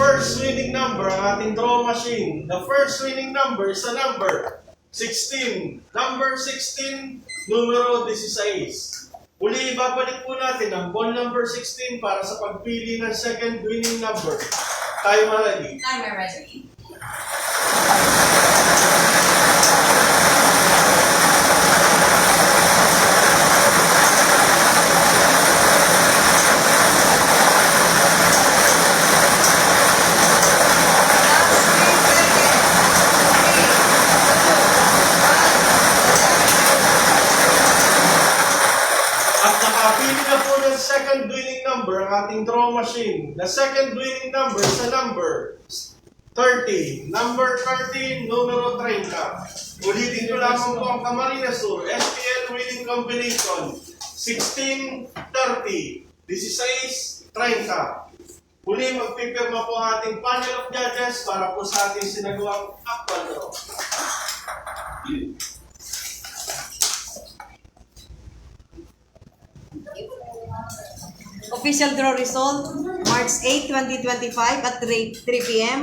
first winning number, ang ating draw machine. The first winning number is a number 16. Number 16, numero 16. Uli, babalik po natin ang ball number 16 para sa pagpili ng second winning number. Timer ready. Timer ready. At nakapili na po ng second winning number ang ating draw machine. The second winning number is a number 30. Number 30, numero 30. Ulitin ko lamang po ang Camarines Sur SPL winning combination. 16, 30. 16, 30. Huli, magpipirma po ang ating panel of judges para po sa ating sinagawang actual draw. Official draw result, March 8, 2025 at 3 p.m.